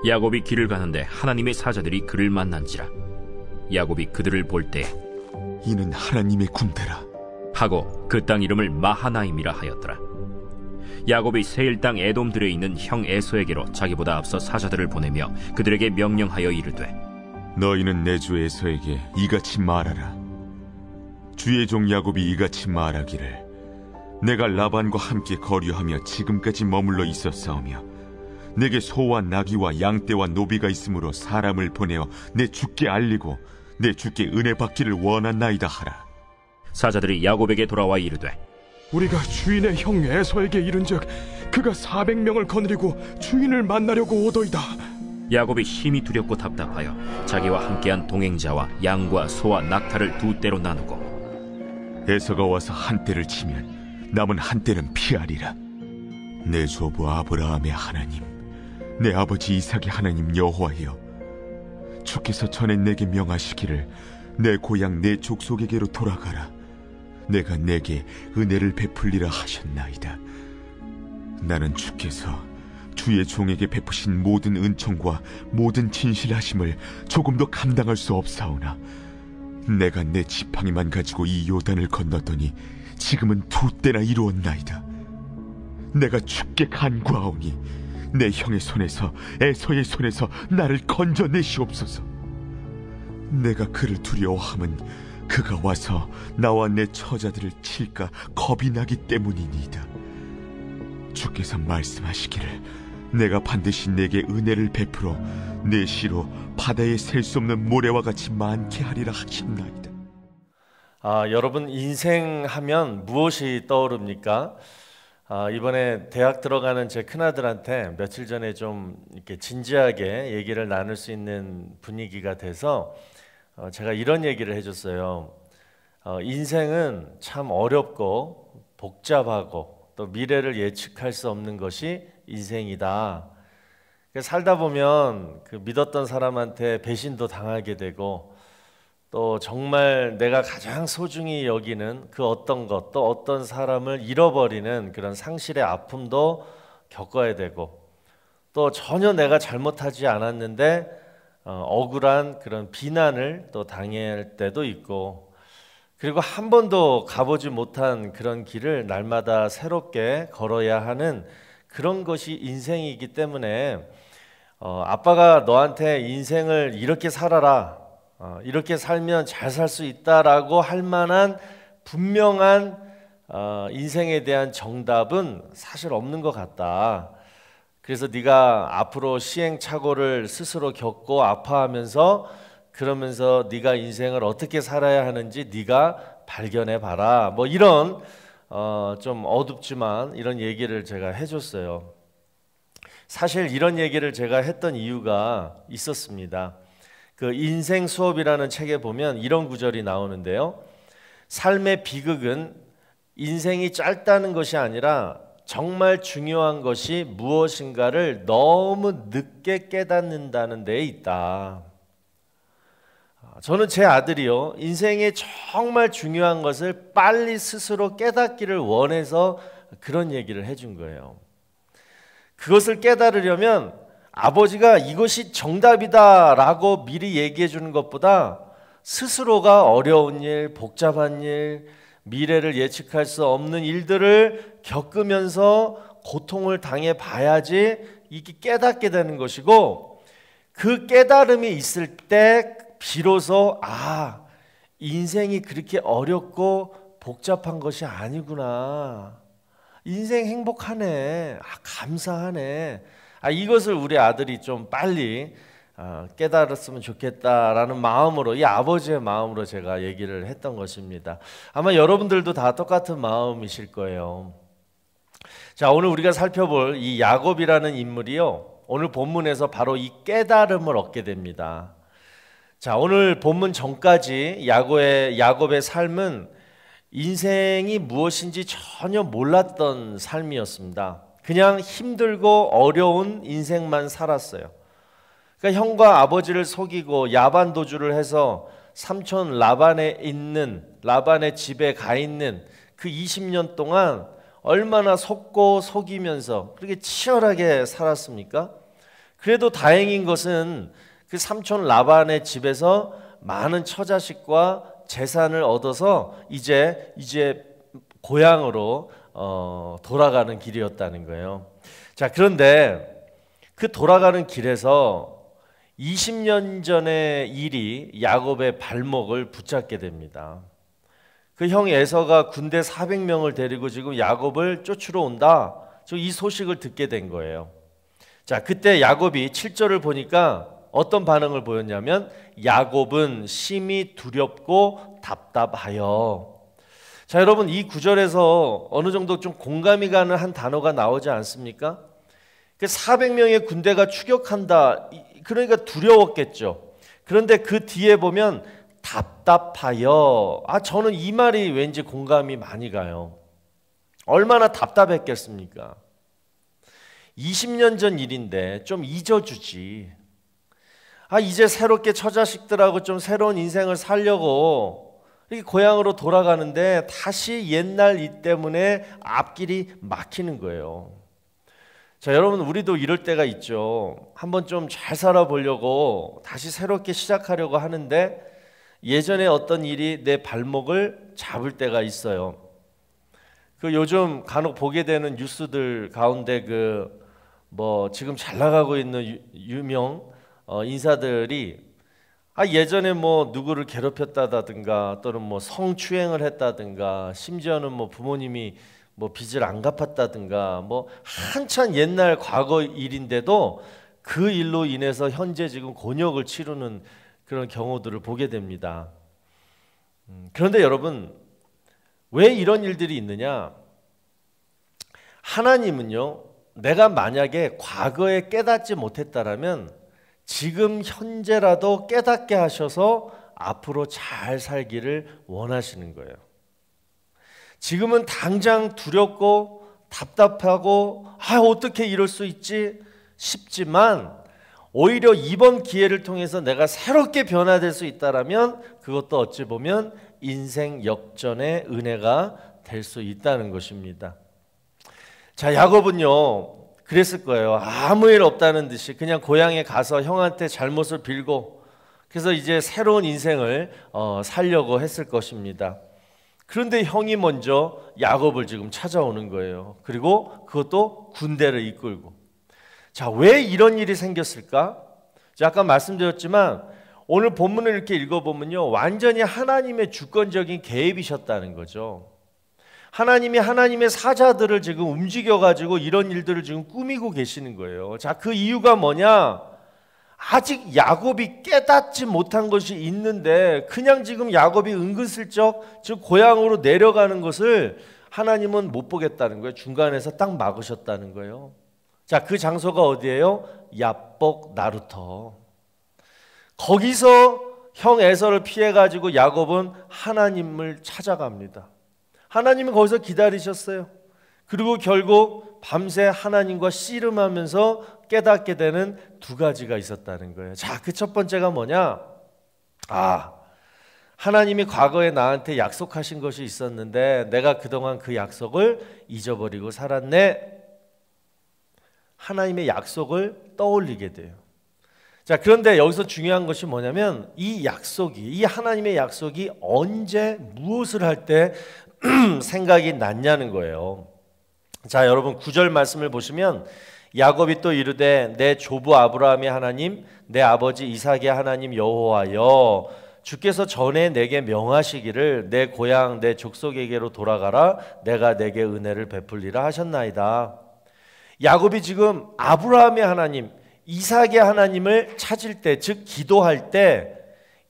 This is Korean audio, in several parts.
야곱이 길을 가는데 하나님의 사자들이 그를 만난지라. 야곱이 그들을 볼 때 이는 하나님의 군대라 하고 그 땅 이름을 마하나임이라 하였더라. 야곱이 세일 땅 에돔들에 있는 형 에서에게로 자기보다 앞서 사자들을 보내며 그들에게 명령하여 이르되, 너희는 내 주 에서에게 이같이 말하라. 주의 종 야곱이 이같이 말하기를, 내가 라반과 함께 거류하며 지금까지 머물러 있었사오며 내게 소와 나귀와 양떼와 노비가 있으므로 사람을 보내어 내 주께 알리고 내 주께 은혜 받기를 원하나이다 하라. 사자들이 야곱에게 돌아와 이르되, 우리가 주인의 형 에서에게 이른즉 그가 400명을 거느리고 주인을 만나려고 오더이다. 야곱이 심히 두렵고 답답하여 자기와 함께한 동행자와 양과 소와 낙타를 두 떼로 나누고, 에서가 와서 한 떼를 치면 남은 한 떼는 피하리라. 내 조부 아브라함의 하나님, 내 아버지 이삭의 하나님 여호와여, 주께서 전에 내게 명하시기를 내 고향 내 족속에게로 돌아가라. 내가 내게 은혜를 베풀리라 하셨나이다. 나는 주께서 주의 종에게 베푸신 모든 은총과 모든 진실하심을 조금도 감당할 수 없사오나, 내가 내 지팡이만 가지고 이 요단을 건넜더니 지금은 두 때나 이루었나이다. 내가 주께 간구하오니 내 형의 손에서 에서의 손에서 나를 건져내시옵소서. 내가 그를 두려워함은 그가 와서 나와 내 처자들을 칠까 겁이 나기 때문이니이다. 주께서 말씀하시기를 내가 반드시 내게 은혜를 베풀어 내 시로 바다에 셀 수 없는 모래와 같이 많게 하리라 하셨나이다. 여러분, 인생하면 무엇이 떠오릅니까? 이번에 대학 들어가는 제 큰아들한테 며칠 전에 좀 이렇게 진지하게 얘기를 나눌 수 있는 분위기가 돼서 제가 이런 얘기를 해줬어요. 인생은 참 어렵고 복잡하고 또 미래를 예측할 수 없는 것이 인생이다. 살다 보면 그 믿었던 사람한테 배신도 당하게 되고, 또 정말 내가 가장 소중히 여기는 그 어떤 것, 또 어떤 사람을 잃어버리는 그런 상실의 아픔도 겪어야 되고, 또 전혀 내가 잘못하지 않았는데 억울한 그런 비난을 또 당할 때도 있고, 그리고 한 번도 가보지 못한 그런 길을 날마다 새롭게 걸어야 하는 그런 것이 인생이기 때문에 아빠가 너한테 인생을 이렇게 살아라, 이렇게 살면 잘 살 수 있다라고 할 만한 분명한 인생에 대한 정답은 사실 없는 것 같다. 그래서 네가 앞으로 시행착오를 스스로 겪고 아파하면서, 그러면서 네가 인생을 어떻게 살아야 하는지 네가 발견해 봐라. 뭐 이런 좀 어둡지만 이런 얘기를 제가 해줬어요. 사실 이런 얘기를 제가 했던 이유가 있었습니다. 그 인생 수업이라는 책에 보면 이런 구절이 나오는데요. 삶의 비극은 인생이 짧다는 것이 아니라 정말 중요한 것이 무엇인가를 너무 늦게 깨닫는다는 데에 있다. 저는 제 아들이요, 인생에 정말 중요한 것을 빨리 스스로 깨닫기를 원해서 그런 얘기를 해준 거예요. 그것을 깨달으려면 아버지가 이것이 정답이다 라고 미리 얘기해 주는 것보다 스스로가 어려운 일, 복잡한 일, 미래를 예측할 수 없는 일들을 겪으면서 고통을 당해 봐야지 이게 깨닫게 되는 것이고, 그 깨달음이 있을 때 비로소 인생이 그렇게 어렵고 복잡한 것이 아니구나, 인생 행복하네, 감사하네, 이것을 우리 아들이 좀 빨리 깨달았으면 좋겠다라는 마음으로, 이 아버지의 마음으로 제가 얘기를 했던 것입니다. 아마 여러분들도 다 똑같은 마음이실 거예요. 자, 오늘 우리가 살펴볼 이 야곱이라는 인물이요, 오늘 본문에서 바로 이 깨달음을 얻게 됩니다. 자, 오늘 본문 전까지 야곱의 삶은 인생이 무엇인지 전혀 몰랐던 삶이었습니다. 그냥 힘들고 어려운 인생만 살았어요. 그러니까 형과 아버지를 속이고 야반 도주를 해서 삼촌 라반의 집에 가 있는 그 20년 동안 얼마나 속고 속이면서 그렇게 치열하게 살았습니까? 그래도 다행인 것은 그 삼촌 라반의 집에서 많은 처자식과 재산을 얻어서 이제 고향으로 돌아가는 길이었다는 거예요. 자, 그런데 그 돌아가는 길에서 20년 전의 일이 야곱의 발목을 붙잡게 됩니다. 그 형 에서가 군대 400명을 데리고 지금 야곱을 쫓으러 온다. 이 소식을 듣게 된 거예요. 자, 그때 야곱이 7절을 보니까 어떤 반응을 보였냐면 야곱은 심히 두렵고 답답하여. 자, 여러분, 이 구절에서 어느 정도 좀 공감이 가는 한 단어가 나오지 않습니까? 400명의 군대가 추격한다. 그러니까 두려웠겠죠. 그런데 그 뒤에 보면 답답하여. 저는 이 말이 왠지 공감이 많이 가요. 얼마나 답답했겠습니까? 20년 전 일인데 좀 잊어주지. 이제 새롭게 처자식들하고 좀 새로운 인생을 살려고 이렇게 고향으로 돌아가는데 다시 옛날 일 때문에 앞길이 막히는 거예요. 자, 여러분, 우리도 이럴 때가 있죠. 한번 좀 잘 살아보려고 다시 새롭게 시작하려고 하는데 예전에 어떤 일이 내 발목을 잡을 때가 있어요. 요즘 간혹 보게 되는 뉴스들 가운데 지금 잘 나가고 있는 유명 인사들이 예전에 누구를 괴롭혔다든가 또는 성추행을 했다든가 심지어는 부모님이 빚을 안 갚았다든가 한참 옛날 과거 일인데도 그 일로 인해서 현재 지금 곤욕을 치르는 그런 경우들을 보게 됩니다. 그런데 여러분, 왜 이런 일들이 있느냐? 하나님은요, 내가 만약에 과거에 깨닫지 못했다라면 지금 현재라도 깨닫게 하셔서 앞으로 잘 살기를 원하시는 거예요. 지금은 당장 두렵고 답답하고 어떻게 이럴 수 있지 싶지만 오히려 이번 기회를 통해서 내가 새롭게 변화될 수 있다라면 그것도 어찌 보면 인생 역전의 은혜가 될 수 있다는 것입니다. 자, 야곱은요 그랬을 거예요. 아무 일 없다는 듯이 그냥 고향에 가서 형한테 잘못을 빌고 그래서 이제 새로운 인생을 살려고 했을 것입니다. 그런데 형이 먼저 야곱을 지금 찾아오는 거예요. 그리고 그것도 군대를 이끌고. 자, 왜 이런 일이 생겼을까? 아까 말씀드렸지만 오늘 본문을 이렇게 읽어보면요, 완전히 하나님의 주권적인 개입이셨다는 거죠. 하나님이 하나님의 사자들을 지금 움직여가지고 이런 일들을 지금 꾸미고 계시는 거예요. 자, 그 이유가 뭐냐? 아직 야곱이 깨닫지 못한 것이 있는데 그냥 지금 야곱이 은근슬쩍 지금 고향으로 내려가는 것을 하나님은 못 보겠다는 거예요. 중간에서 딱 막으셨다는 거예요. 자, 그 장소가 어디예요? 야복 나루터. 거기서 형 에서를 피해가지고 야곱은 하나님을 찾아갑니다. 하나님은 거기서 기다리셨어요. 그리고 결국 밤새 하나님과 씨름하면서 깨닫게 되는 두 가지가 있었다는 거예요. 자, 그 첫 번째가 뭐냐? 하나님이 과거에 나한테 약속하신 것이 있었는데 내가 그동안 그 약속을 잊어버리고 살았네. 하나님의 약속을 떠올리게 돼요. 자, 그런데 여기서 중요한 것이 뭐냐면 이 하나님의 약속이 언제 무엇을 할 때 생각이 났냐는 거예요. 자, 여러분 9절 말씀을 보시면 야곱이 또 이르되 내 조부 아브라함의 하나님 내 아버지 이삭의 하나님 여호와여 주께서 전에 내게 명하시기를 내 고향 내 족속에게로 돌아가라 내가 내게 은혜를 베풀리라 하셨나이다. 야곱이 지금 아브라함의 하나님 이삭의 하나님을 찾을 때, 즉 기도할 때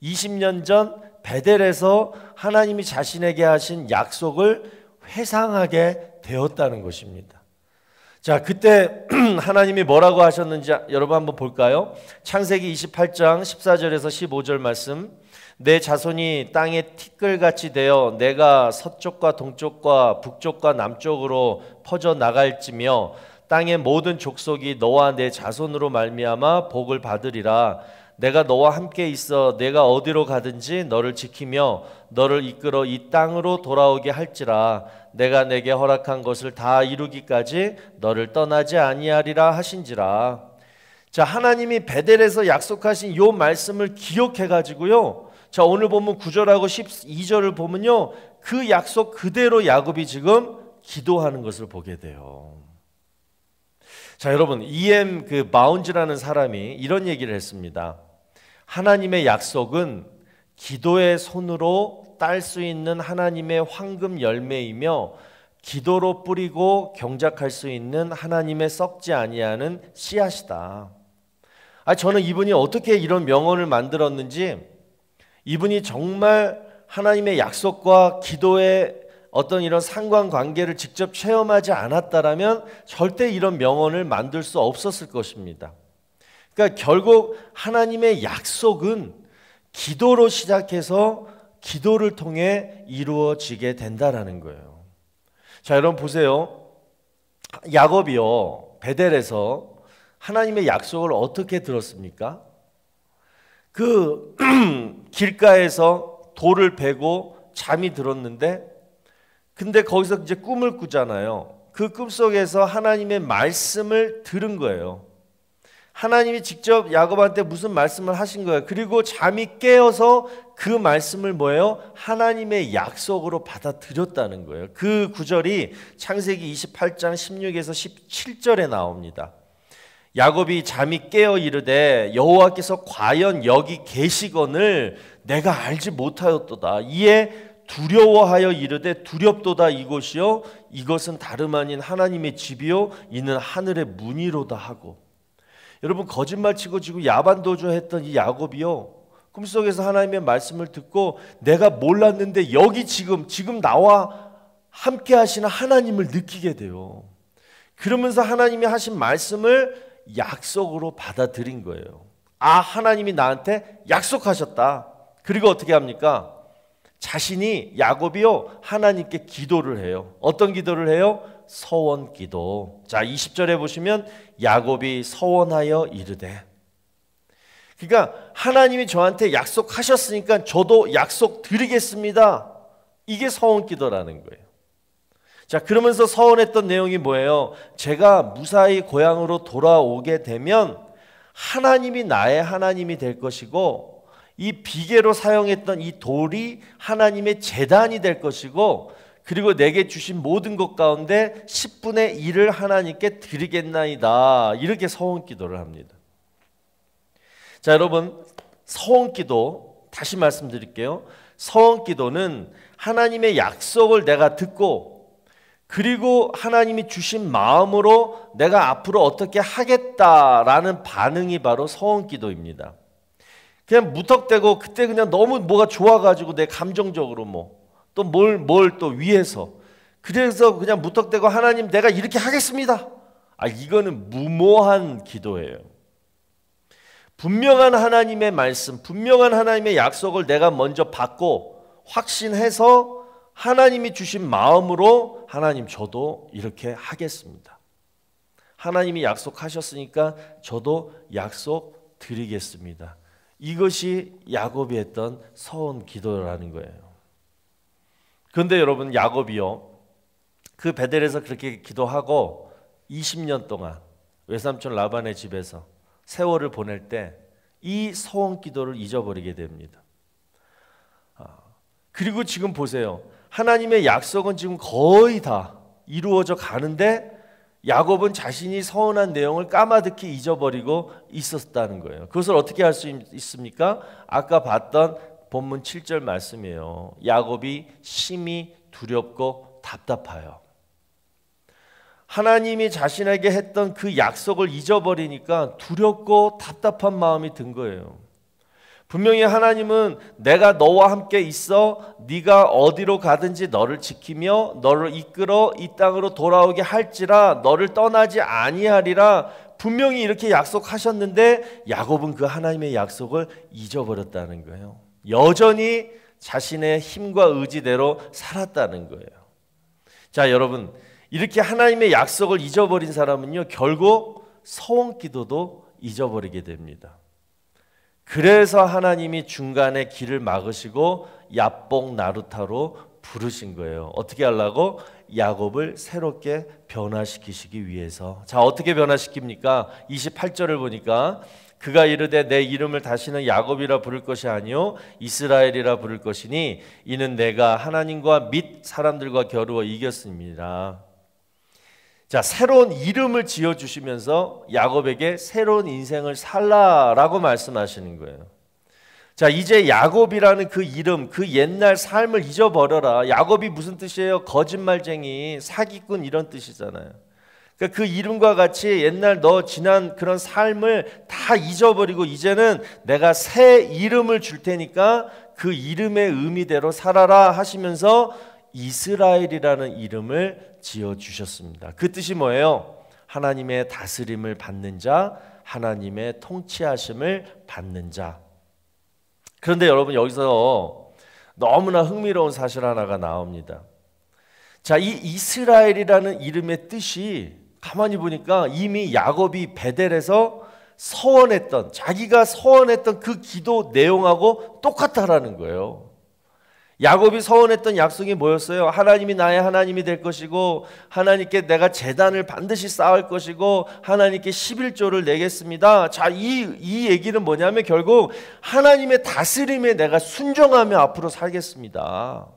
20년 전 베델에서 하나님이 자신에게 하신 약속을 회상하게 되었다는 것입니다. 자, 그때 하나님이 뭐라고 하셨는지 여러분 한번 볼까요? 창세기 28장 14절에서 15절 말씀. 내 자손이 땅에 티끌같이 되어 내가 서쪽과 동쪽과 북쪽과 남쪽으로 퍼져 나갈지며 땅의 모든 족속이 너와 내 자손으로 말미암아 복을 받으리라. 내가 너와 함께 있어 내가 어디로 가든지 너를 지키며 너를 이끌어 이 땅으로 돌아오게 할지라. 내가 내게 허락한 것을 다 이루기까지 너를 떠나지 아니하리라 하신지라. 자, 하나님이 베델에서 약속하신 요 말씀을 기억해 가지고요. 자, 오늘 보면 9절하고 12절을 보면요. 그 약속 그대로 야곱이 지금 기도하는 것을 보게 돼요. 자, 여러분, E.M. 마운즈라는 사람이 이런 얘기를 했습니다. 하나님의 약속은 기도의 손으로 딸 수 있는 하나님의 황금 열매이며 기도로 뿌리고 경작할 수 있는 하나님의 썩지 아니하는 씨앗이다. 저는 이분이 어떻게 이런 명언을 만들었는지, 이분이 정말 하나님의 약속과 기도의 어떤 이런 상관관계를 직접 체험하지 않았다라면 절대 이런 명언을 만들 수 없었을 것입니다. 그러니까 결국 하나님의 약속은 기도로 시작해서 기도를 통해 이루어지게 된다라는 거예요. 자, 여러분 보세요. 야곱이요, 베델에서 하나님의 약속을 어떻게 들었습니까? 그 길가에서 돌을 베고 잠이 들었는데, 근데 거기서 이제 꿈을 꾸잖아요. 그 꿈 속에서 하나님의 말씀을 들은 거예요. 하나님이 직접 야곱한테 무슨 말씀을 하신 거예요. 그리고 잠이 깨어서 그 말씀을 뭐예요? 하나님의 약속으로 받아들였다는 거예요. 그 구절이 창세기 28장 16에서 17절에 나옵니다. 야곱이 잠이 깨어 이르되 여호와께서 과연 여기 계시거늘 내가 알지 못하였도다. 이에 두려워하여 이르되 두렵도다 이곳이요 이것은 다름 아닌 하나님의 집이요 이는 하늘의 문이로다 하고. 여러분, 거짓말치고 지금 야반도주했던 이 야곱이요, 꿈속에서 하나님의 말씀을 듣고 내가 몰랐는데 여기 지금 나와 함께 하시는 하나님을 느끼게 돼요. 그러면서 하나님이 하신 말씀을 약속으로 받아들인 거예요. 하나님이 나한테 약속하셨다. 그리고 어떻게 합니까? 자신이, 야곱이요, 하나님께 기도를 해요. 어떤 기도를 해요? 서원 기도. 자, 20절에 보시면 야곱이 서원하여 이르되. 그러니까 하나님이 저한테 약속하셨으니까 저도 약속 드리겠습니다. 이게 서원 기도라는 거예요. 자, 그러면서 서원했던 내용이 뭐예요? 제가 무사히 고향으로 돌아오게 되면 하나님이 나의 하나님이 될 것이고, 이 비계로 사용했던 이 돌이 하나님의 제단이 될 것이고, 그리고 내게 주신 모든 것 가운데 10분의 1을 하나님께 드리겠나이다. 이렇게 서원기도를 합니다. 자, 여러분, 서원기도 다시 말씀드릴게요. 서원기도는 하나님의 약속을 내가 듣고, 그리고 하나님이 주신 마음으로 내가 앞으로 어떻게 하겠다라는 반응이 바로 서원기도입니다. 그냥 무턱대고 그때 그냥 너무 뭐가 좋아가지고 내 감정적으로 또 뭘 또 위해서, 그래서 그냥 무턱대고 하나님 내가 이렇게 하겠습니다. 이거는 무모한 기도예요. 분명한 하나님의 말씀, 분명한 하나님의 약속을 내가 먼저 받고 확신해서 하나님이 주신 마음으로 하나님 저도 이렇게 하겠습니다. 하나님이 약속하셨으니까 저도 약속 드리겠습니다. 이것이 야곱이 했던 서원 기도라는 거예요. 그런데 여러분, 야곱이요, 그 베델에서 그렇게 기도하고 20년 동안 외삼촌 라반의 집에서 세월을 보낼 때 이 서원 기도를 잊어버리게 됩니다. 그리고 지금 보세요. 하나님의 약속은 지금 거의 다 이루어져 가는데 야곱은 자신이 서원한 내용을 까마득히 잊어버리고 있었다는 거예요. 그것을 어떻게 할 수 있습니까? 아까 봤던 본문 7절 말씀이에요. 야곱이 심히 두렵고 답답해요. 하나님이 자신에게 했던 그 약속을 잊어버리니까 두렵고 답답한 마음이 든 거예요. 분명히 하나님은 내가 너와 함께 있어 네가 어디로 가든지 너를 지키며 너를 이끌어 이 땅으로 돌아오게 할지라 너를 떠나지 아니하리라 분명히 이렇게 약속하셨는데 야곱은 그 하나님의 약속을 잊어버렸다는 거예요. 여전히 자신의 힘과 의지대로 살았다는 거예요. 자, 여러분, 이렇게 하나님의 약속을 잊어버린 사람은요, 결국 서원 기도도 잊어버리게 됩니다. 그래서 하나님이 중간에 길을 막으시고 야복 나루타로 부르신 거예요. 어떻게 하려고? 야곱을 새롭게 변화시키시기 위해서. 자, 어떻게 변화시킵니까? 28절을 보니까 그가 이르되 내 이름을 다시는 야곱이라 부를 것이 아니요 이스라엘이라 부를 것이니 이는 내가 하나님과 및 사람들과 겨루어 이겼습니다. 자, 새로운 이름을 지어주시면서 야곱에게 새로운 인생을 살라라고 말씀하시는 거예요. 자, 이제 야곱이라는 그 이름, 그 옛날 삶을 잊어버려라. 야곱이 무슨 뜻이에요? 거짓말쟁이, 사기꾼 이런 뜻이잖아요. 그러니까 그 이름과 같이 옛날 너 지난 그런 삶을 다 잊어버리고 이제는 내가 새 이름을 줄 테니까 그 이름의 의미대로 살아라 하시면서 이스라엘이라는 이름을 지어주셨습니다. 그 뜻이 뭐예요? 하나님의 다스림을 받는 자, 하나님의 통치하심을 받는 자. 그런데 여러분 여기서 너무나 흥미로운 사실 하나가 나옵니다. 자, 이 이스라엘이라는 이름의 뜻이 가만히 보니까 이미 야곱이 베델에서 서원했던, 자기가 서원했던 그 기도 내용하고 똑같다라는 거예요. 야곱이 서원했던 약속이 뭐였어요? 하나님이 나의 하나님이 될 것이고 하나님께 내가 제단을 반드시 쌓을 것이고 하나님께 11조를 내겠습니다. 자, 이 얘기는 뭐냐면 결국 하나님의 다스림에 내가 순종하며 앞으로 살겠습니다.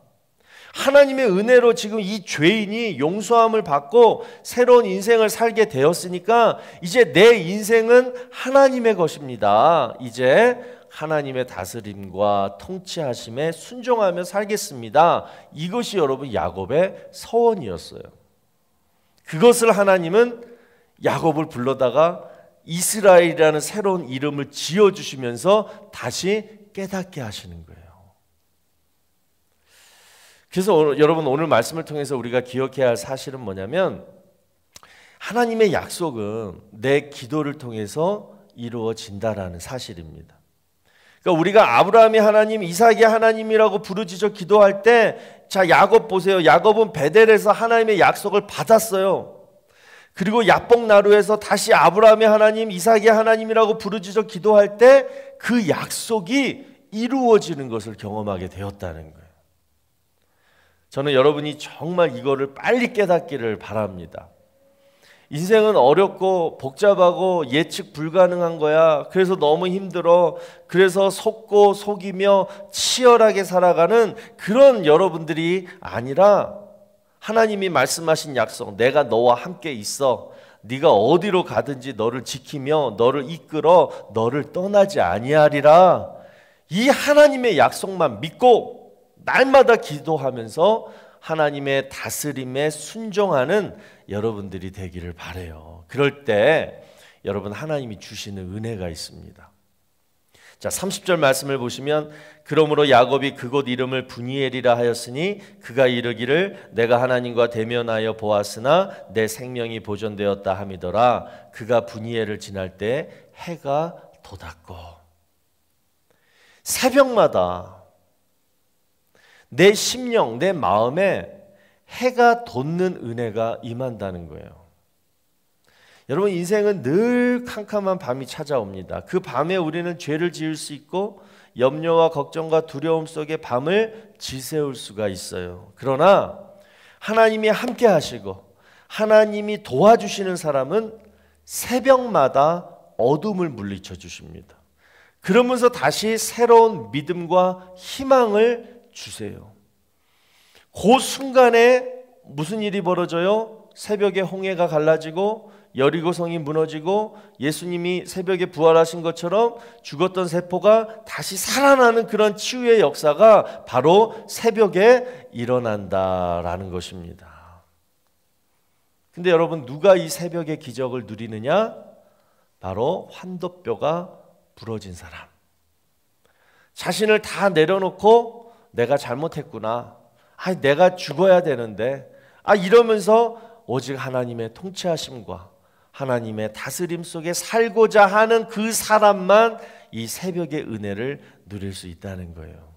하나님의 은혜로 지금 이 죄인이 용서함을 받고 새로운 인생을 살게 되었으니까 이제 내 인생은 하나님의 것입니다. 이제 하나님의 다스림과 통치하심에 순종하며 살겠습니다. 이것이 여러분 야곱의 서원이었어요. 그것을 하나님은 야곱을 불러다가 이스라엘이라는 새로운 이름을 지어주시면서 다시 깨닫게 하시는 거예요. 그래서 여러분 오늘 말씀을 통해서 우리가 기억해야 할 사실은 뭐냐면 하나님의 약속은 내 기도를 통해서 이루어진다라는 사실입니다. 그러니까 우리가 아브라함이 하나님, 이삭이 하나님이라고 부르짖어 기도할 때, 자, 야곱 보세요. 야곱은 베델에서 하나님의 약속을 받았어요. 그리고 야복 나루에서 다시 아브라함의 하나님, 이삭이 하나님이라고 부르짖어 기도할 때 그 약속이 이루어지는 것을 경험하게 되었다는 거예요. 저는 여러분이 정말 이거를 빨리 깨닫기를 바랍니다. 인생은 어렵고 복잡하고 예측 불가능한 거야. 그래서 너무 힘들어. 그래서 속고 속이며 치열하게 살아가는 그런 여러분들이 아니라 하나님이 말씀하신 약속, 내가 너와 함께 있어. 네가 어디로 가든지 너를 지키며 너를 이끌어 너를 떠나지 아니하리라. 이 하나님의 약속만 믿고 날마다 기도하면서 하나님의 다스림에 순종하는 여러분들이 되기를 바라요. 그럴 때 여러분 하나님이 주시는 은혜가 있습니다. 자, 30절 말씀을 보시면 그러므로 야곱이 그곳 이름을 브니엘이라 하였으니 그가 이르기를 내가 하나님과 대면하여 보았으나 내 생명이 보존되었다 함이더라. 그가 브니엘을 지날 때 해가 돋았고. 새벽마다 내 심령, 내 마음에 해가 돋는 은혜가 임한다는 거예요. 여러분 인생은 늘 캄캄한 밤이 찾아옵니다. 그 밤에 우리는 죄를 지을 수 있고 염려와 걱정과 두려움 속에 밤을 지새울 수가 있어요. 그러나 하나님이 함께 하시고 하나님이 도와주시는 사람은 새벽마다 어둠을 물리쳐 주십니다. 그러면서 다시 새로운 믿음과 희망을 주세요. 그 순간에 무슨 일이 벌어져요? 새벽에 홍해가 갈라지고 여리고성이 무너지고 예수님이 새벽에 부활하신 것처럼 죽었던 세포가 다시 살아나는 그런 치유의 역사가 바로 새벽에 일어난다라는 것입니다. 근데 여러분 누가 이 새벽의 기적을 누리느냐? 바로 환도뼈가 부러진 사람. 자신을 다 내려놓고 내가 잘못했구나. 내가 죽어야 되는데. 이러면서 오직 하나님의 통치하심과 하나님의 다스림 속에 살고자 하는 그 사람만 이 새벽의 은혜를 누릴 수 있다는 거예요.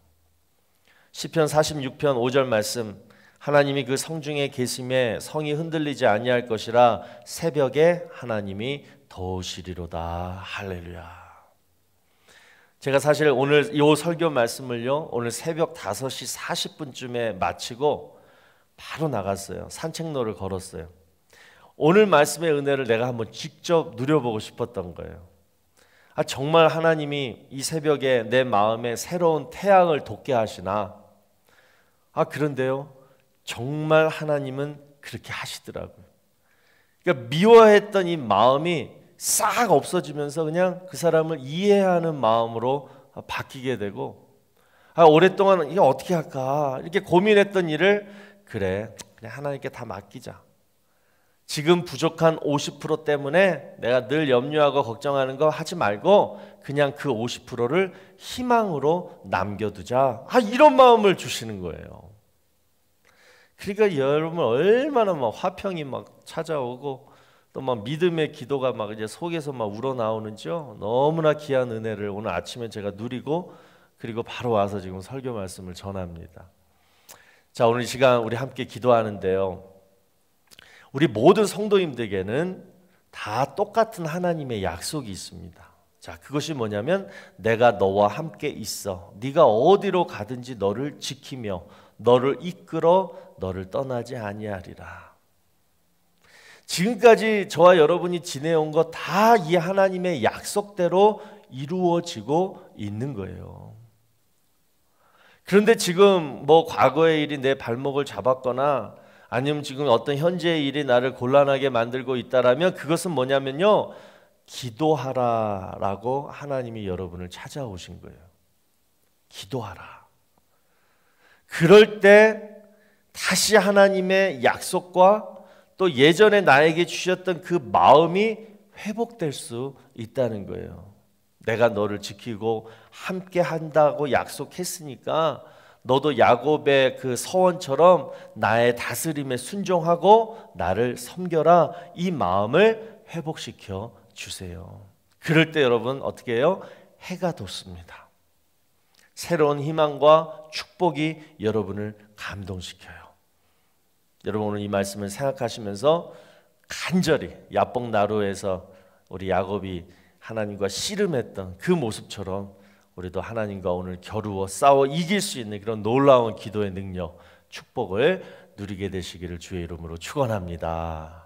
시편 46편 5절 말씀, 하나님이 그 성중에 계심에 성이 흔들리지 아니할 것이라 새벽에 하나님이 도우시리로다. 할렐루야. 제가 사실 오늘 이 설교 말씀을요, 오늘 새벽 5시 40분쯤에 마치고 바로 나갔어요. 산책로를 걸었어요. 오늘 말씀의 은혜를 내가 한번 직접 누려보고 싶었던 거예요. 정말 하나님이 이 새벽에 내 마음에 새로운 태양을 돋게 하시나? 그런데요, 정말 하나님은 그렇게 하시더라고요. 그러니까 미워했던 이 마음이 싹 없어지면서 그냥 그 사람을 이해하는 마음으로 바뀌게 되고, 오랫동안 이게 어떻게 할까 이렇게 고민했던 일을 그냥 하나님께 다 맡기자. 지금 부족한 50% 때문에 내가 늘 염려하고 걱정하는 거 하지 말고 그냥 그 50%를 희망으로 남겨두자. 이런 마음을 주시는 거예요. 그러니까 여러분 얼마나 막 화평이 막 찾아오고 또 막 믿음의 기도가 막 이제 속에서 막 우러나오는지요. 너무나 귀한 은혜를 오늘 아침에 제가 누리고 그리고 바로 와서 지금 설교 말씀을 전합니다. 자, 오늘 이 시간 우리 함께 기도하는데요. 우리 모든 성도님들에게는 다 똑같은 하나님의 약속이 있습니다. 자, 그것이 뭐냐면 내가 너와 함께 있어. 네가 어디로 가든지 너를 지키며 너를 이끌어 너를 떠나지 아니하리라. 지금까지 저와 여러분이 지내온 것 다 이 하나님의 약속대로 이루어지고 있는 거예요. 그런데 지금 뭐 과거의 일이 내 발목을 잡았거나 아니면 지금 어떤 현재의 일이 나를 곤란하게 만들고 있다라면 그것은 뭐냐면요, 기도하라라고 하나님이 여러분을 찾아오신 거예요. 기도하라. 그럴 때 다시 하나님의 약속과 또 예전에 나에게 주셨던 그 마음이 회복될 수 있다는 거예요. 내가 너를 지키고 함께 한다고 약속했으니까 너도 야곱의 그 서원처럼 나의 다스림에 순종하고 나를 섬겨라. 이 마음을 회복시켜 주세요. 그럴 때 여러분 어떻게 해요? 해가 돋습니다. 새로운 희망과 축복이 여러분을 감동시켜요. 여러분 오늘 이 말씀을 생각하시면서 간절히 야복 나루에서 우리 야곱이 하나님과 씨름했던 그 모습처럼 우리도 하나님과 오늘 겨루어 싸워 이길 수 있는 그런 놀라운 기도의 능력, 축복을 누리게 되시기를 주의 이름으로 축원합니다.